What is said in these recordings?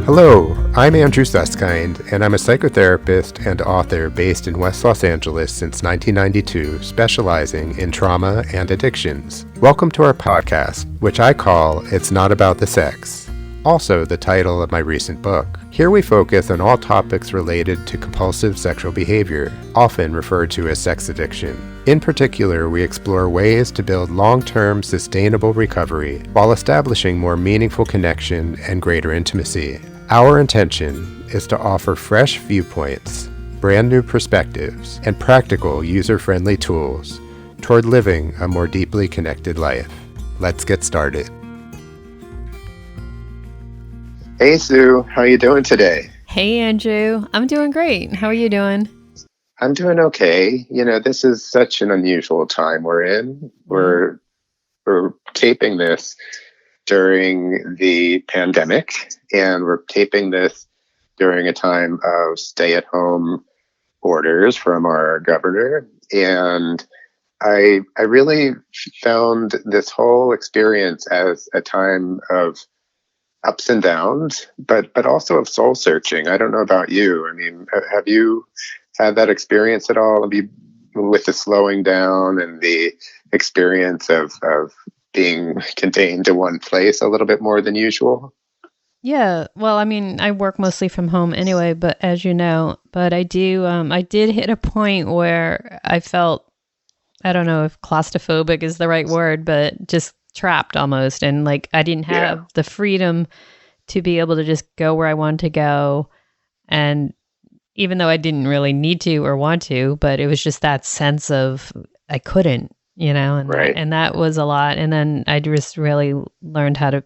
Hello, I'm Andrew Susskind, and I'm a psychotherapist and author based in West Los Angeles since 1992, specializing in trauma and addictions. Welcome to our podcast, which I call It's Not About the Sex, also the title of my recent book. Here we focus on all topics related to compulsive sexual behavior, often referred to as sex addiction. In particular, we explore ways to build long-term, sustainable recovery while establishing more meaningful connection and greater intimacy. Our intention is to offer fresh viewpoints, brand new perspectives, and practical user-friendly tools toward living a more deeply connected life. Let's get started. Hey Sue, how you doing today? Hey Andrew, I'm doing great. How are you doing? I'm doing okay. You know, this is such an unusual time we're in. We're taping this during the pandemic, and we're taping this during a time of stay-at-home orders from our governor. And I really found this whole experience as a time of ups and downs, but also of soul searching. I don't know about you. I mean, have you had that experience at all? Have you, with the slowing down and the experience of being contained to one place a little bit more than usual? Yeah, well, I mean, I work mostly from home anyway, but as you know, but I did hit a point where I felt, I don't know if claustrophobic is the right word, but just trapped almost. And like, I didn't have the freedom to be able to just go where I wanted to go. And even though I didn't really need to or want to, but it was just that sense of I couldn't, and and that was a lot. And then I just really learned how to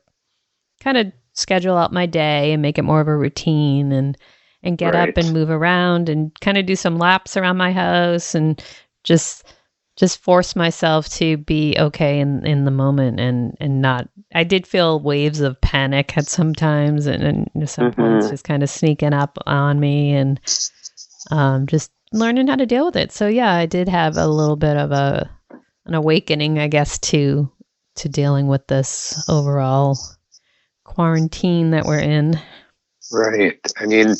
kind of schedule out my day and make it more of a routine and get up and move around and kind of do some laps around my house and just force myself to be okay in the moment and not. I did feel waves of panic at some times and at some points just kind of sneaking up on me and just learning how to deal with it. So yeah, I did have a little bit of an awakening, I guess, to dealing with this overall quarantine that we're in. Right. I mean,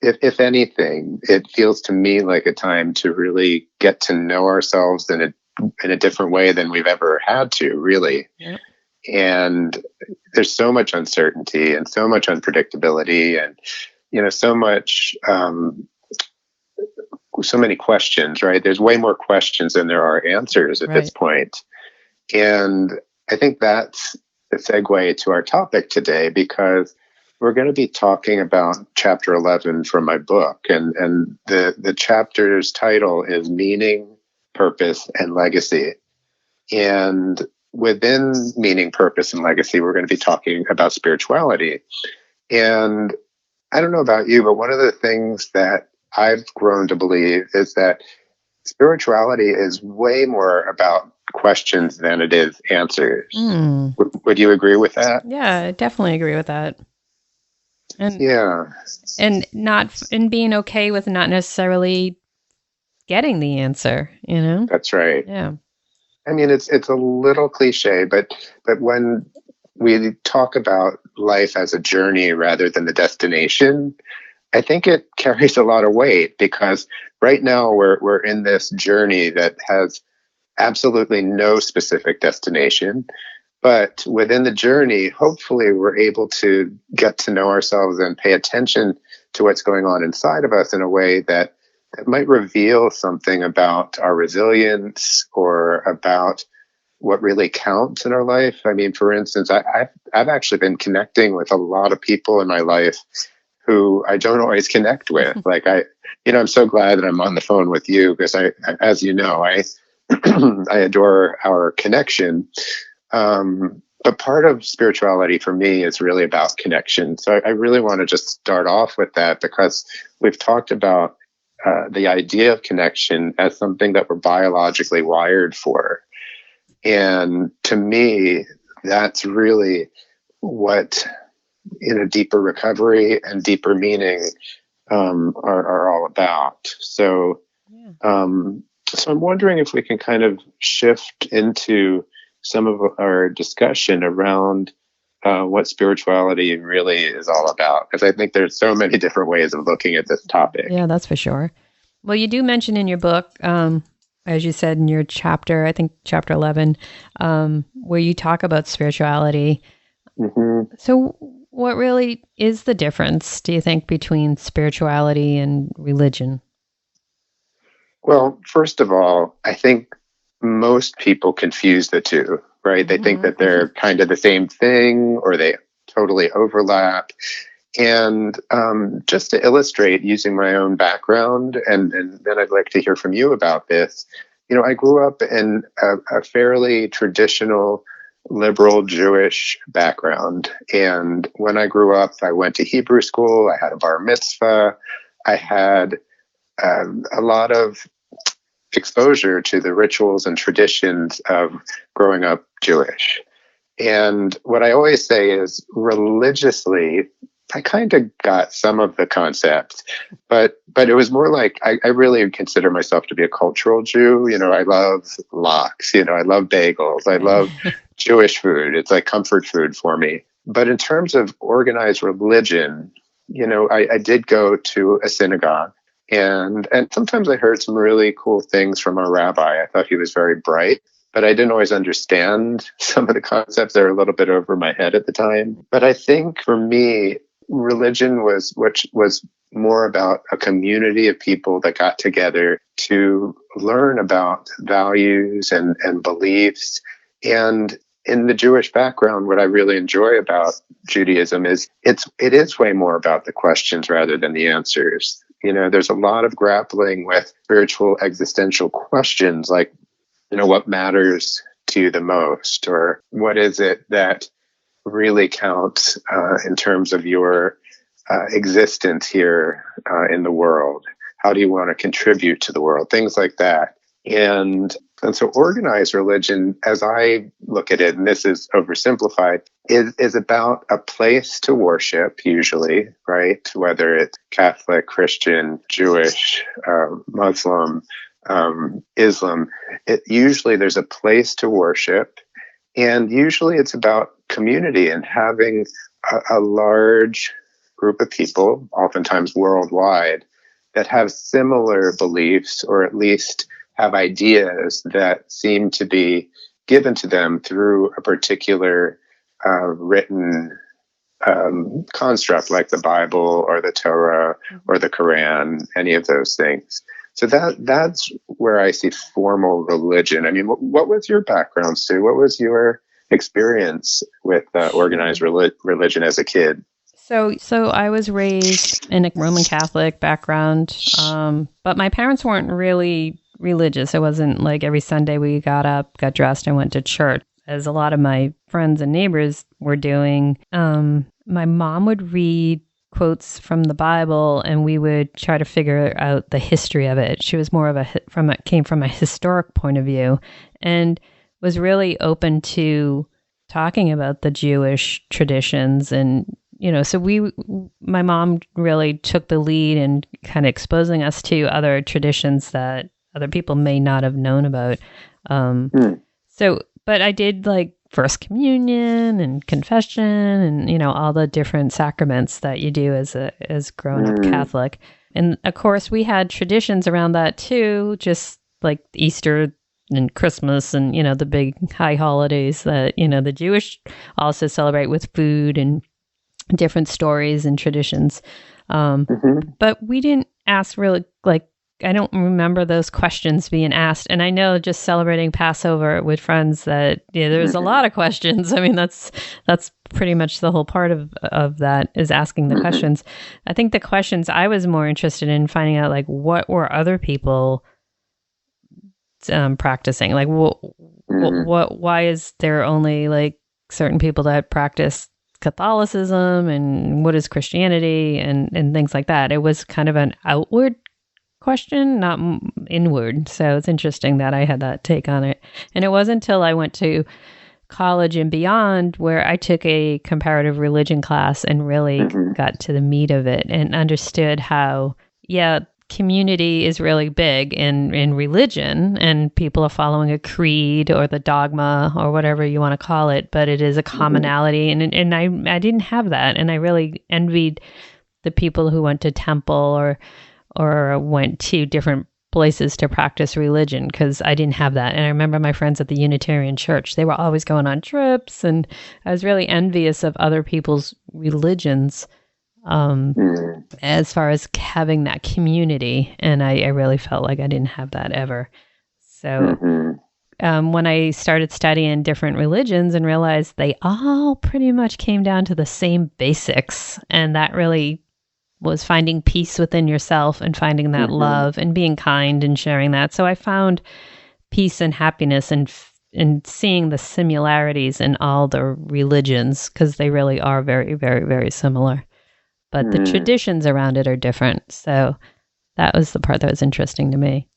if anything, it feels to me like a time to really get to know ourselves in a different way than we've ever had to, really. Yep. And there's so much uncertainty and so much unpredictability and, so many questions, right? There's way more questions than there are answers at this point. And I think that's the segue to our topic today, because we're going to be talking about chapter 11 from my book. And the chapter's title is Meaning, Purpose, and Legacy. And within meaning, purpose, and legacy, we're going to be talking about spirituality. And I don't know about you, but one of the things that I've grown to believe is that spirituality is way more about questions than it is answers. Would you agree with that? Yeah, I definitely agree with that. And and being okay with not necessarily getting the answer, That's right. Yeah. I mean, it's a little cliche, but when we talk about life as a journey rather than the destination, I think it carries a lot of weight, because right now we're in this journey that has absolutely no specific destination. But within the journey, hopefully we're able to get to know ourselves and pay attention to what's going on inside of us in a way that might reveal something about our resilience or about what really counts in our life. I mean, for instance, I've actually been connecting with a lot of people in my life who I don't always connect with. Like I'm so glad that I'm on the phone with you, because as you know, I adore our connection. But part of spirituality for me is really about connection. So I really want to just start off with that, because we've talked about the idea of connection as something that we're biologically wired for. And to me, that's really what, deeper recovery and deeper meaning are all about. So, so I'm wondering if we can kind of shift into some of our discussion around what spirituality really is all about, because I think there's so many different ways of looking at this topic. Yeah, that's for sure. Well, you do mention in your book, as you said in your chapter, I think chapter 11, where you talk about spirituality. Mm-hmm. So what really is the difference, do you think, between spirituality and religion? Well, first of all, I think most people confuse the two, right? They think that they're kind of the same thing, or they totally overlap. And just to illustrate, using my own background, and then I'd like to hear from you about this. I grew up in a fairly traditional liberal Jewish background. And when I grew up, I went to Hebrew school, I had a bar mitzvah, I had a lot of exposure to the rituals and traditions of growing up Jewish. And what I always say is, religiously, I kind of got some of the concepts, but it was more like I really consider myself to be a cultural Jew. I love lox. I love bagels. I love Jewish food. It's like comfort food for me. But in terms of organized religion, I did go to a synagogue, and sometimes I heard some really cool things from our rabbi. I thought he was very bright, but I didn't always understand some of the concepts. They were a little bit over my head at the time. But I think for me, religion was more about a community of people that got together to learn about values and beliefs. And in the Jewish background, what I really enjoy about Judaism is it is way more about the questions rather than the answers. There's a lot of grappling with spiritual existential questions, like, what matters to you the most, or what is it that really counts in terms of your existence here in the world? How do you want to contribute to the world? Things like that. And so organized religion, as I look at it, and this is oversimplified, is about a place to worship, usually, right? Whether it's Catholic, Christian, Jewish, Muslim, Islam, usually there's a place to worship. And usually it's about community and having a large group of people, oftentimes worldwide, that have similar beliefs, or at least have ideas that seem to be given to them through a particular written construct, like the Bible or the Torah or the Quran, any of those things. So that's where I see formal religion. I mean, what was your background, Sue? What was your experience with organized religion as a kid? So I was raised in a Roman Catholic background, but my parents weren't really religious. It wasn't like every Sunday we got up, got dressed, and went to church, as a lot of my friends and neighbors were doing. My mom would read quotes from the Bible, and we would try to figure out the history of it. She was more of came from a historic point of view, and was really open to talking about the Jewish traditions. And so my mom really took the lead in kind of exposing us to other traditions that other people may not have known about. But I did like First Communion and confession and, all the different sacraments that you do as grown up Catholic. And of course we had traditions around that too, just like Easter and Christmas and, the big high holidays that, the Jewish also celebrate with food and different stories and traditions. But we didn't ask really, like, I don't remember those questions being asked. And I know just celebrating Passover with friends that there's a lot of questions. I mean, that's pretty much the whole part of that, is asking the questions. I think the questions I was more interested in finding out, like, what were other people practicing? Like, why is there only like certain people that practice Catholicism, and what is Christianity, and things like that? It was kind of an outward question, not inward. So it's interesting that I had that take on it. And it wasn't until I went to college and beyond where I took a comparative religion class and really got to the meat of it and understood how, community is really big in religion, and people are following a creed or the dogma or whatever you want to call it, but it is a commonality. And I didn't have that. And I really envied the people who went to temple or went to different places to practice religion, because I didn't have that. And I remember my friends at the Unitarian Church, they were always going on trips, and I was really envious of other people's religions as far as having that community. And I really felt like I didn't have that ever. So when I started studying different religions and realized they all pretty much came down to the same basics, and that really was finding peace within yourself and finding that love and being kind and sharing that. So I found peace and happiness in seeing the similarities in all the religions, because they really are very, very, very similar. But the traditions around it are different. So that was the part that was interesting to me.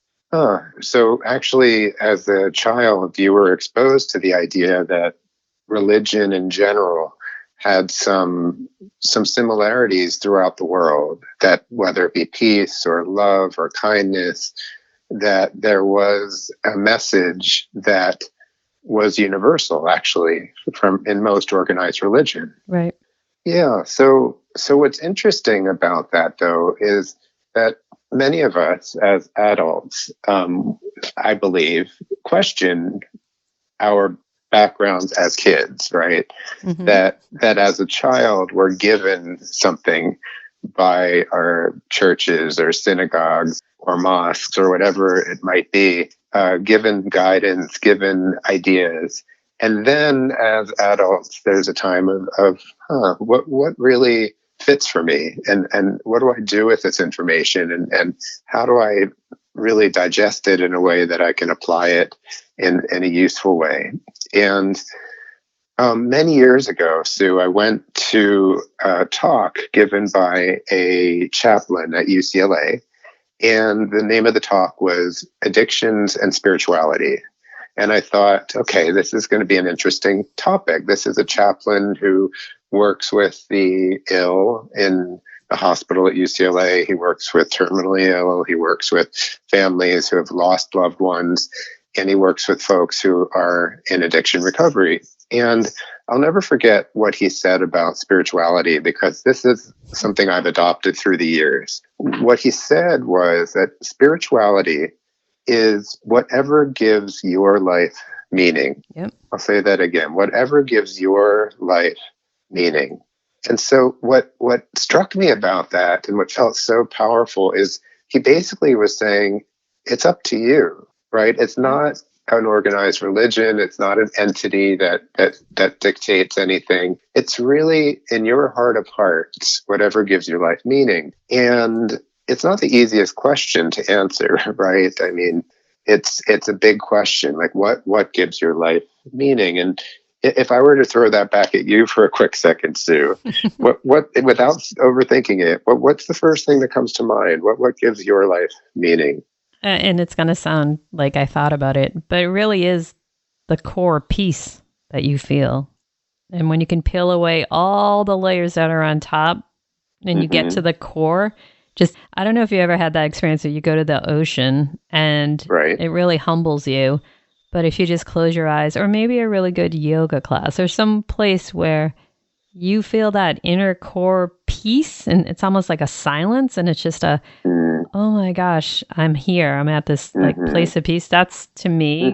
So actually, as a child, you were exposed to the idea that religion in general had some similarities throughout the world, that whether it be peace or love or kindness, that there was a message that was universal, actually, from in most organized religion. Right. Yeah. So what's interesting about that, though, is that many of us as adults, I believe, question our backgrounds as kids, right? That as a child, we're given something by our churches or synagogues or mosques or whatever it might be, given guidance, given ideas. And then as adults, there's a time of what really fits for me, and what do I do with this information, and how do I really digest it in a way that I can apply it in a useful way. And many years ago, Sue, I went to a talk given by a chaplain at UCLA, and the name of the talk was Addictions and Spirituality. And I thought, okay, this is going to be an interesting topic. This is a chaplain who works with the ill in the hospital at UCLA. He works with terminally ill. He works with families who have lost loved ones. And he works with folks who are in addiction recovery. And I'll never forget what he said about spirituality, because this is something I've adopted through the years. What he said was that spirituality is whatever gives your life meaning. Yep. I'll say that again. Whatever gives your life meaning. And so what struck me about that and what felt so powerful is he basically was saying, it's up to you, right? It's not an organized religion. It's not an entity that dictates anything. It's really in your heart of hearts, whatever gives your life meaning. And it's not the easiest question to answer, right? I mean, it's a big question, like what gives your life meaning? And if I were to throw that back at you for a quick second, Sue, what without overthinking it, what's the first thing that comes to mind? What gives your life meaning? And it's going to sound like I thought about it, but it really is the core piece that you feel. And when you can peel away all the layers that are on top and you get to the core, I don't know if you ever had that experience where you go to the ocean and it really humbles you. But if you just close your eyes, or maybe a really good yoga class or some place where you feel that inner core peace, and it's almost like a silence, and it's just oh my gosh, I'm here. I'm at this like place of peace. That's to me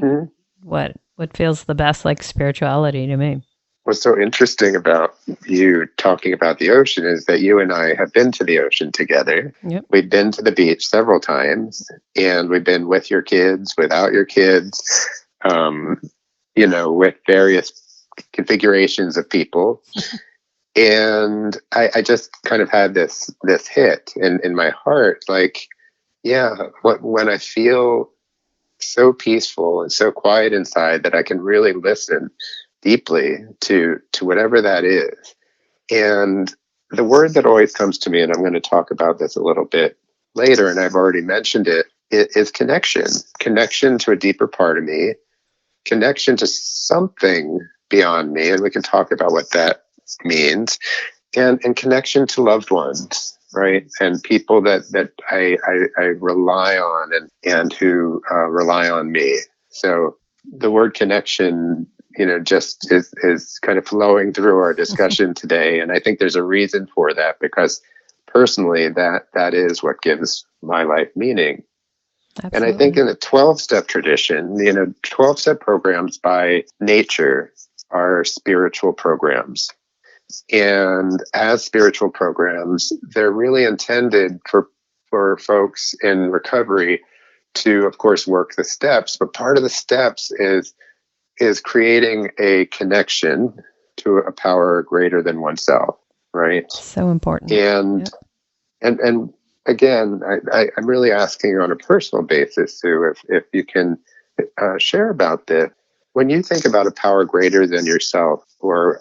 what feels the best like spirituality to me. What's so interesting about you talking about the ocean is that you and I have been to the ocean together. Yep. We've been to the beach several times, and we've been with your kids, without your kids, with various configurations of people. And I just kind of had this hit in my heart, like, when I feel so peaceful and so quiet inside that I can really listen deeply to whatever that is. And the word that always comes to me, and I'm going to talk about this a little bit later, and I've already mentioned it, is connection to a deeper part of me, connection to something beyond me, and we can talk about what that means, and connection to loved ones. right? And people that I rely on and who rely on me. So the word connection, just is kind of flowing through our discussion today. And I think there's a reason for that, because personally, that is what gives my life meaning. And I think Absolutely. in the 12-step tradition, 12-step programs by nature are spiritual programs. And as spiritual programs, they're really intended for folks in recovery to, of course, work the steps. But part of the steps is creating a connection to a power greater than oneself, right? So important. And Yep. and again, I'm really asking on a personal basis, Sue, if you can share about this. When you think about a power greater than yourself, or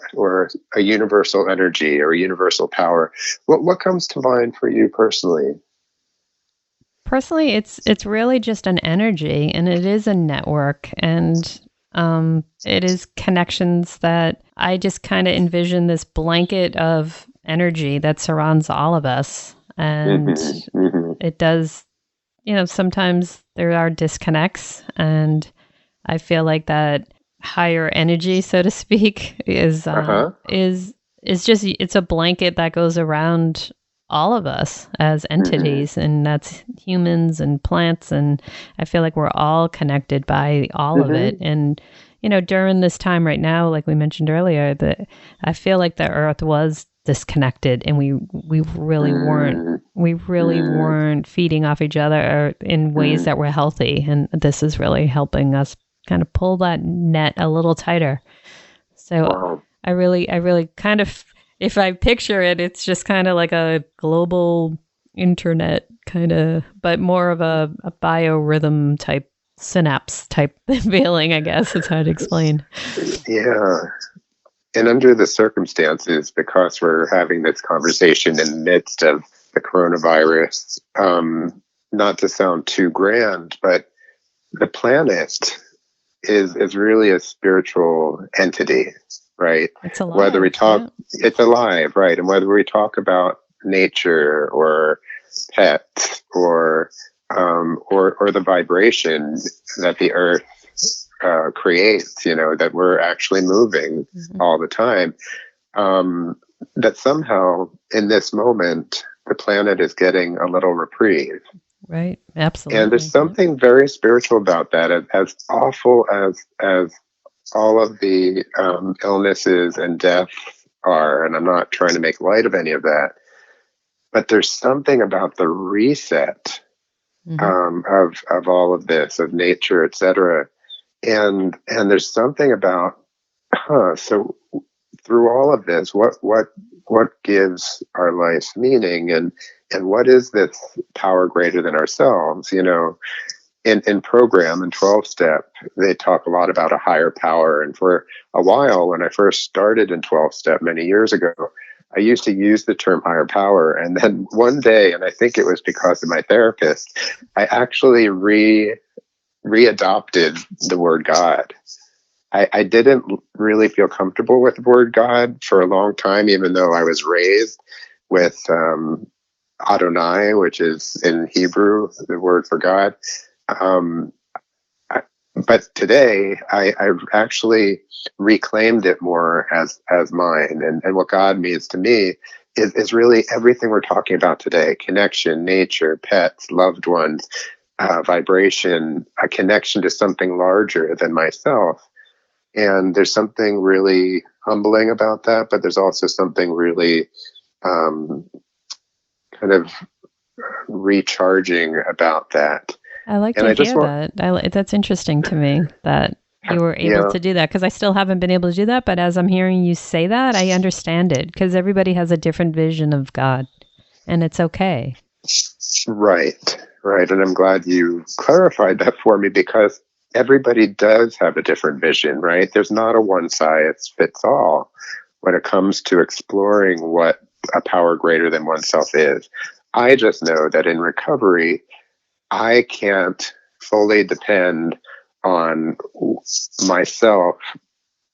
a universal energy or a universal power, what comes to mind for you personally? Personally, it's really just an energy, and it is a network, and it is connections that I just kind of envision this blanket of energy that surrounds all of us, and Mm-hmm, mm-hmm, it does. Sometimes there are disconnects, and I feel like that higher energy, so to speak, uh-huh, is just it's a blanket that goes around all of us as mm-hmm, entities, and that's humans and plants, and I feel like we're all connected by all of it. mm-hmm, And during this time right now, like we mentioned earlier, that I feel like the earth was disconnected, and we really weren't mm-hmm, we really weren't feeding off each other or in ways mm-hmm. that were healthy, and this is really helping us kind of pull that net a little tighter. So Wow. I really kind of, if I picture it, it's just kind of like a global internet kind of, but more of a biorhythm type synapse type feeling, I guess. It's hard to explain. Yeah. And under the circumstances, because we're having this conversation in the midst of the coronavirus, not to sound too grand, but the planet is really a spiritual entity, right? It's Whether we alive. talk, Yeah. it's alive, right? And whether we talk about nature or pets or the vibration that the earth creates, that we're actually moving Hmm. all the time, um, that somehow in this moment the planet is getting a little reprieve. Right. And there's Absolutely. Yep. something very spiritual about that. As awful as all of the illnesses and death are, and I'm not trying to make light of any of that, but there's something about the reset Hmm. of all of this, of nature, etc. And there's something about, so through all of this, what gives our life meaning, and what is this power greater than ourselves? In program and 12 step, they talk a lot about a higher power. And for a while, when I first started in 12 step many years ago, I used to use the term higher power. And then one day, and I think it was because of my therapist, I actually readopted the word God. I didn't really feel comfortable with the word God for a long time, even though I was raised with Adonai, which is in Hebrew the word for God. Um, but today, I've actually reclaimed it more as mine. And what God means to me is really everything we're talking about today: connection, nature, pets, loved ones, vibration, a connection to something larger than myself. And there's something really humbling about that, but there's also something really um, kind of recharging about that. I like And to I just hear want, that. That's interesting to me that you were able yeah, to do that, because I still haven't been able to do that. But as I'm hearing you say that, I understand it, because everybody has a different vision of God, and it's okay. right, right. And I'm glad you clarified that for me, because everybody does have a different vision, right? There's not a one size fits all when it comes to exploring what a power greater than oneself is. I just know that in recovery, I can't fully depend on myself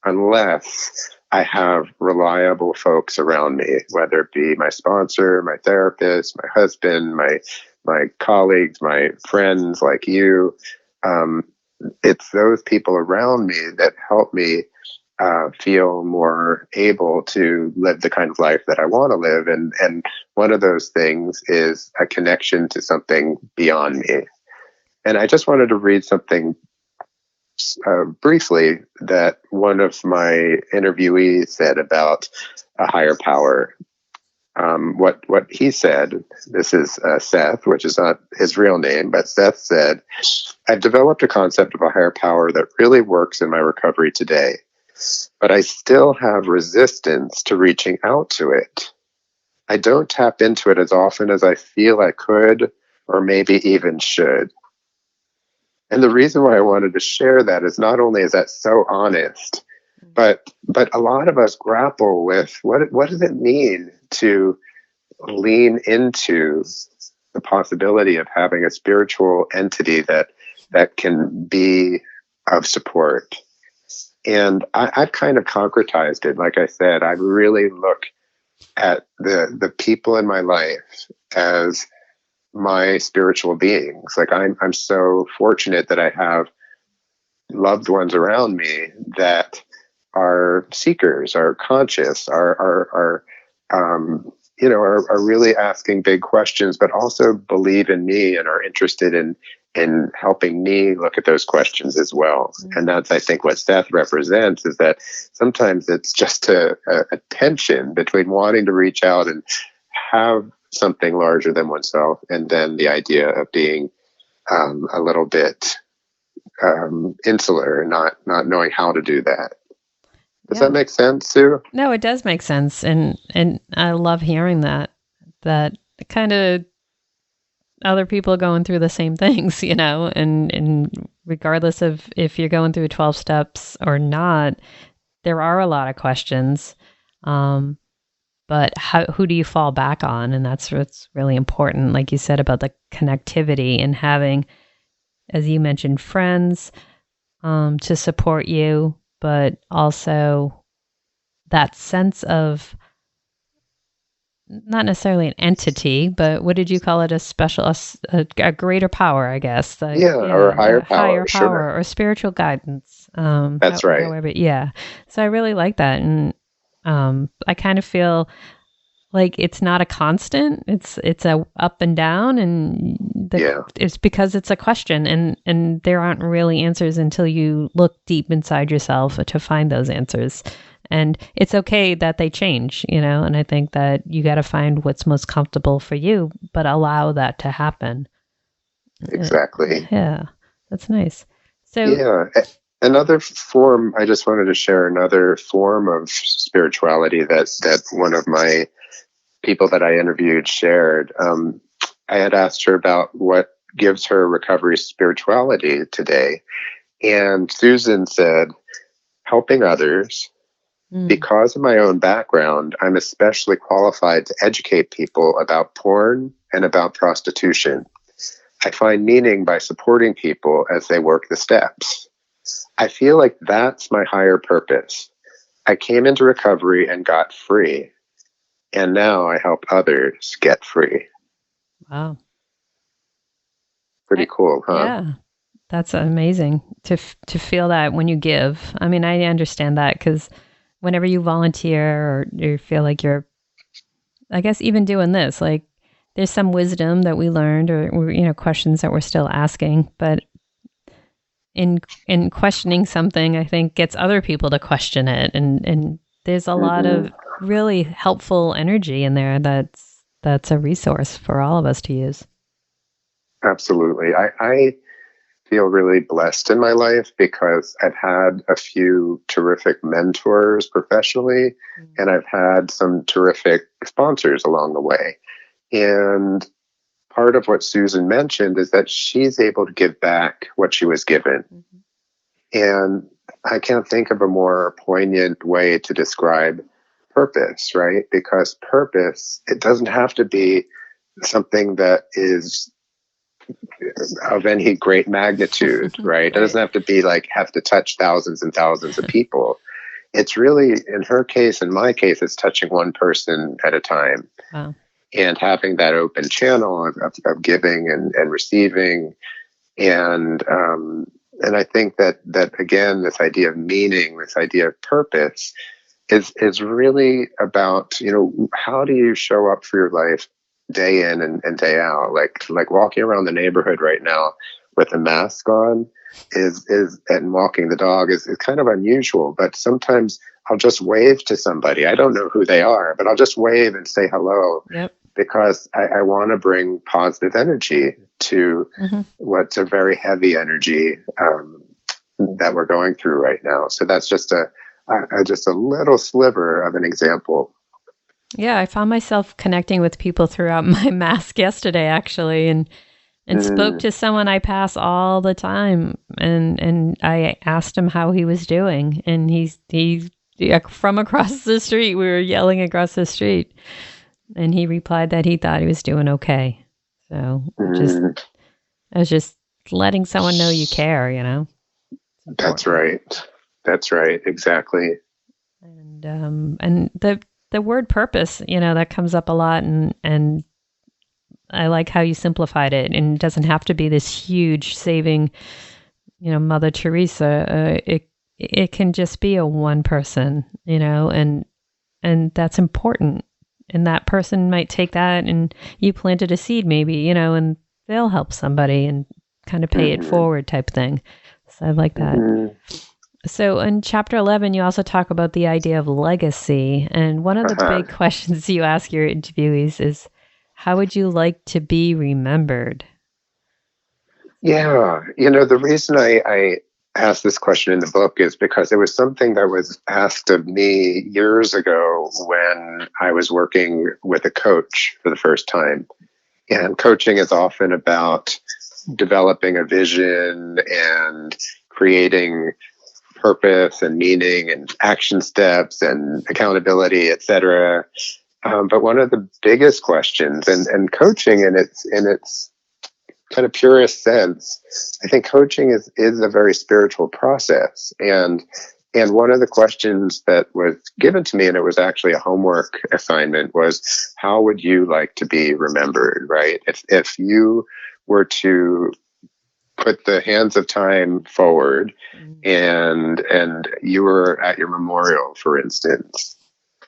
unless I have reliable folks around me, whether it be my sponsor, my therapist, my husband, my colleagues, my friends like you. Um, it's those people around me that help me feel more able to live the kind of life that I want to live. And one of those things is a connection to something beyond me. And I just wanted to read something briefly that one of my interviewees said about a higher power. What he said, this is Seth, which is not his real name, but Seth said, "I've developed a concept of a higher power that really works in my recovery today, but I still have resistance to reaching out to it. I don't tap into it as often as I feel I could, or maybe even should." And the reason why I wanted to share that is not only is that so honest, but a lot of us grapple with what does it mean to lean into the possibility of having a spiritual entity that can be of support. And I've kind of concretized it. Like I said, I really look at the people in my life as my spiritual beings. Like I'm so fortunate that I have loved ones around me that are seekers, are conscious, are really asking big questions, but also believe in me and are interested in helping me look at those questions as well. And that's, I think, what Seth represents, is that sometimes it's just a tension between wanting to reach out and have something larger than oneself, and then the idea of being a little bit insular and not knowing how to do that. Does that make sense, Sue? No, it does make sense, and I love hearing that kind of other people going through the same things, and regardless of if you're going through 12 steps or not, there are a lot of questions. But who do you fall back on? And that's what's really important. Like you said about the connectivity and having, as you mentioned, friends to support you, but also that sense of not necessarily an entity, but what did you call it? A greater power, I guess. Or a higher power. Higher sure. power or spiritual guidance. That's right. However, yeah. So I really like that. And I kind of feel like it's not a constant. It's a up and down, and it's because it's a question, and there aren't really answers until you look deep inside yourself to find those answers. And it's okay that they change, and I think that you got to find what's most comfortable for you, but allow that to happen. Exactly. Yeah, that's nice. So another form, I just wanted to share another form of spirituality that one of my people that I interviewed shared. I had asked her about what gives her recovery spirituality today. And Susan said, helping others. Because of my own background, I'm especially qualified to educate people about porn and about prostitution. I find meaning by supporting people as they work the steps. I feel like that's my higher purpose. I came into recovery and got free, and now I help others get free. Wow. Pretty cool, huh? Yeah. That's amazing to feel that when you give. I mean, I understand that because whenever you volunteer or you feel like you're, I guess, even doing this, like there's some wisdom that we learned or questions that we're still asking, but in questioning something, I think gets other people to question it. And there's a lot of really helpful energy in there that's a resource for all of us to use. Absolutely. I feel really blessed in my life because I've had a few terrific mentors professionally, and I've had some terrific sponsors along the way. And part of what Susan mentioned is that she's able to give back what she was given. And I can't think of a more poignant way to describe purpose, right? Because purpose, it doesn't have to be something that is of any great magnitude, right? It doesn't have to be have to touch thousands and thousands of people. it's really, in her case, in my case, it's touching one person at a time. Wow. And having that open channel of giving and receiving. And I think that again, this idea of meaning, this idea of purpose is really about, how do you show up for your life day in and day out? Like walking around the neighborhood right now with a mask on is and walking the dog is kind of unusual, but sometimes I'll just wave to somebody. I don't know who they are, but I'll just wave and say hello. Yep. Because I want to bring positive energy to what's a very heavy energy that we're going through right now. So that's just a little sliver of an example. Yeah, I found myself connecting with people throughout my mask yesterday, actually, and spoke to someone I pass all the time, and I asked him how he was doing, and he from across the street. We were yelling across the street. And he replied that he thought he was doing okay. So I was just letting someone know you care, That's right. That's right. Exactly. And the word purpose, that comes up a lot, and I like how you simplified it. And it doesn't have to be this huge saving, Mother Teresa. It can just be a one person, and that's important. And that person might take that, and you planted a seed maybe, and they'll help somebody and kind of pay it forward type thing. So I like that. So in chapter 11, you also talk about the idea of legacy. And one of the big questions you ask your interviewees is, how would you like to be remembered? Yeah. The reason I asked this question in the book is because it was something that was asked of me years ago when I was working with a coach for the first time. And coaching is often about developing a vision and creating purpose and meaning and action steps and accountability, etc. But one of the biggest questions, and coaching in its kind of purest sense, I think coaching is a very spiritual process. And one of the questions that was given to me, and it was actually a homework assignment, was how would you like to be remembered, right? If you were to put the hands of time forward and you were at your memorial, for instance,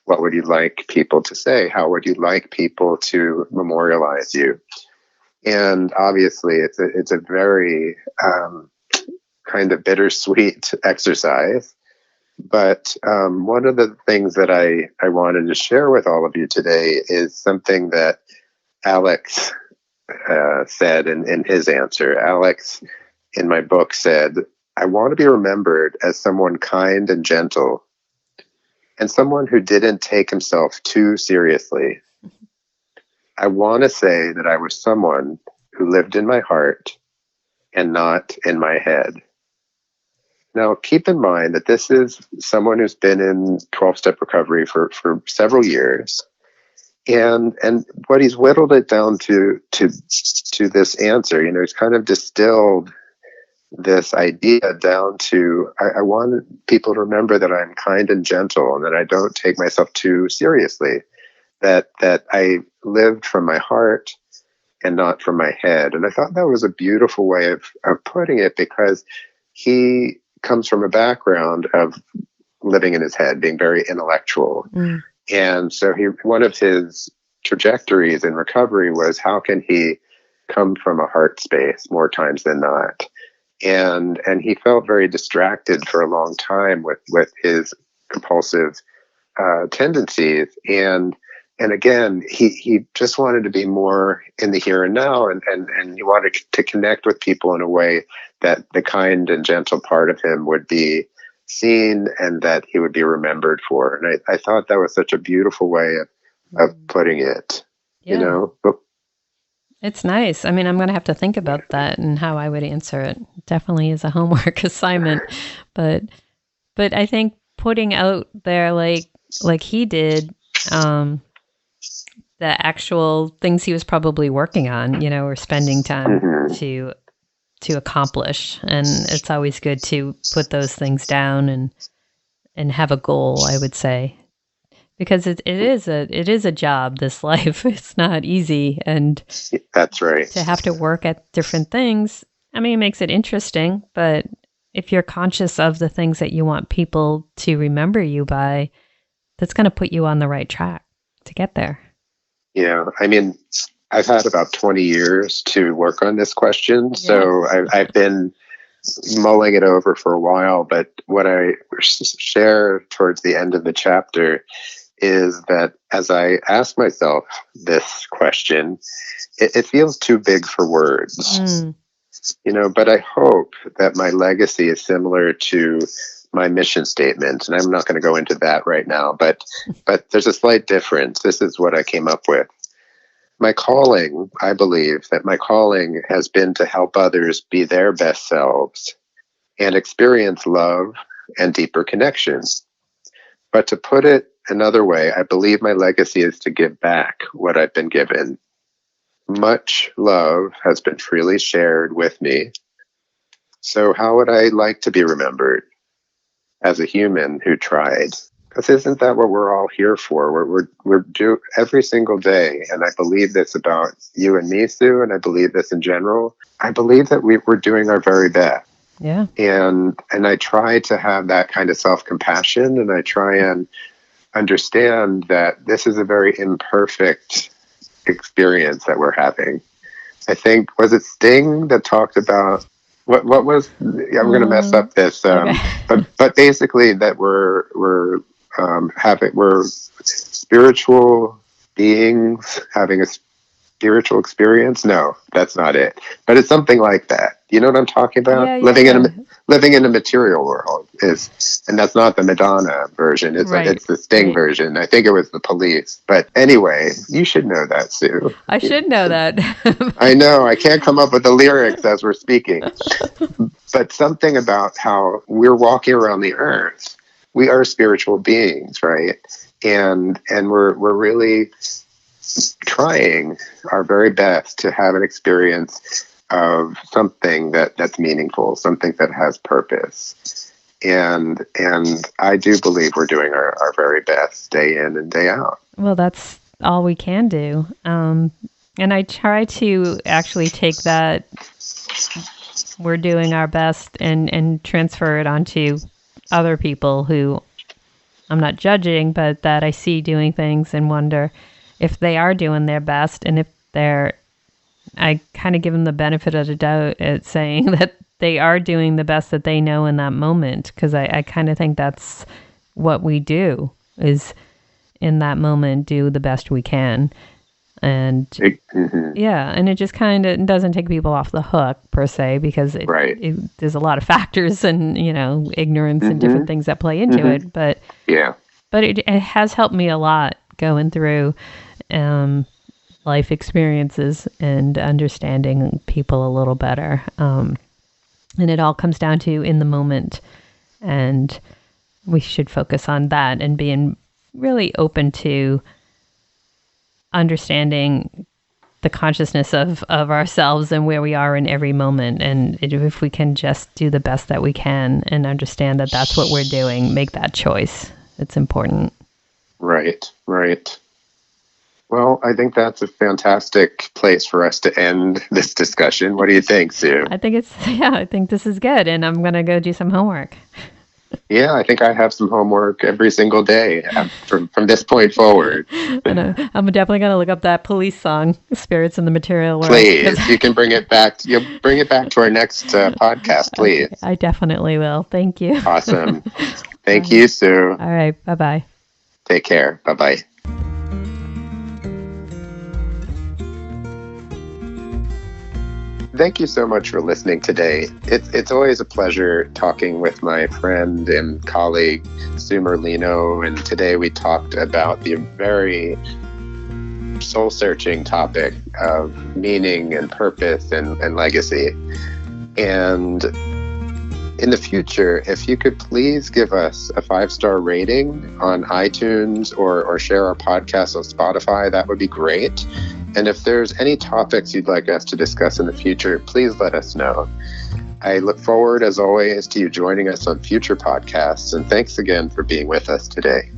what would you like people to say? How would you like people to memorialize you? And obviously, it's a very kind of bittersweet exercise. But one of the things that I wanted to share with all of you today is something that Alex said in his answer. Alex, in my book, said, I want to be remembered as someone kind and gentle, and someone who didn't take himself too seriously. I want to say that I was someone who lived in my heart and not in my head. Now, keep in mind that this is someone who's been in 12-step recovery for several years. And what he's whittled it down to this answer, he's kind of distilled this idea down to, I want people to remember that I'm kind and gentle and that I don't take myself too seriously, that I lived from my heart and not from my head. And I thought that was a beautiful way of putting it, because he comes from a background of living in his head, being very intellectual. And so one of his trajectories in recovery was, how can he come from a heart space more times than not? And he felt very distracted for a long time with his compulsive tendencies. And again, he just wanted to be more in the here and now, and he wanted to connect with people in a way that the kind and gentle part of him would be seen and that he would be remembered for. And I thought that was such a beautiful way of putting it, But, it's nice. I mean, I'm going to have to think about that and how I would answer it. Definitely is a homework assignment, but I think putting out there like he did, the actual things he was probably working on, or spending time to accomplish. And it's always good to put those things down and have a goal, I would say. Because it is a job, this life. It's not easy, and That's right. to have to work at different things, I mean, it makes it interesting, but if you're conscious of the things that you want people to remember you by, that's going to put you on the right track to get there. Yeah, I mean, I've had about 20 years to work on this question, so I've been mulling it over for a while, but what I share towards the end of the chapter is that as I ask myself this question, it feels too big for words, but I hope that my legacy is similar to my mission statement. And I'm not going to go into that right now, but there's a slight difference. This is what I came up with. My calling, I believe that my calling has been to help others be their best selves and experience love and deeper connections. But to put it another way, I believe my legacy is to give back what I've been given. Much love has been freely shared with me. So how would I like to be remembered? As a human who tried? Because isn't that what we're all here for? We're do every single day, and I believe this about you and me, Sue, and I believe this in general. I believe that we're doing our very best. Yeah. And I try to have that kind of self-compassion, and I try and understand that this is a very imperfect experience that we're having. I think, was it Sting that talked about what was, I'm going to mess up this, okay. but basically that we're spiritual beings having a spiritual experience. No, that's not it. But it's something like that. You know what I'm talking about? Yeah, Living in a material world and that's not the Madonna version. It's right. It's the Sting version. I think it was the Police. But anyway, you should know that, Sue. I should know that. I know. I can't come up with the lyrics as we're speaking. But something about how we're walking around the earth. We are spiritual beings, right? And we're really trying our very best to have an experience of something that's meaningful, something that has purpose. And I do believe we're doing our very best day in and day out. Well, that's all we can do. And I try to actually take that we're doing our best and transfer it onto other people who I'm not judging, but that I see doing things and wonder if they are doing their best, and if I kind of give them the benefit of the doubt at saying that they are doing the best that they know in that moment, because I kind of think that's what we do, is in that moment do the best we can. And yeah, and it just kind of doesn't take people off the hook per se, because there's a lot of factors and ignorance and different things that play into it. But it has helped me a lot going through life experiences and understanding people a little better. And it all comes down to in the moment, and we should focus on that and being really open to understanding the consciousness of ourselves and where we are in every moment. And if we can just do the best that we can and understand that that's what we're doing, make that choice. It's important. Right. Well, I think that's a fantastic place for us to end this discussion. What do you think, Sue? I think this is good. And I'm going to go do some homework. Yeah, I think I have some homework every single day from this point forward. And I'm definitely going to look up that Police song, Spirits in the Material World. Please, you can bring it back. You'll bring it back to our next podcast, please. Okay, I definitely will. Thank you. Awesome. Thank you, Sue. All right. Bye-bye. Take care. Bye-bye. Thank you so much for listening today. It's always a pleasure talking with my friend and colleague, Sue Merlino, and today we talked about the very soul-searching topic of meaning and purpose and legacy. And in the future, if you could please give us a 5-star rating on iTunes or share our podcast on Spotify, that would be great. And if there's any topics you'd like us to discuss in the future, please let us know. I look forward, as always, to you joining us on future podcasts. And thanks again for being with us today.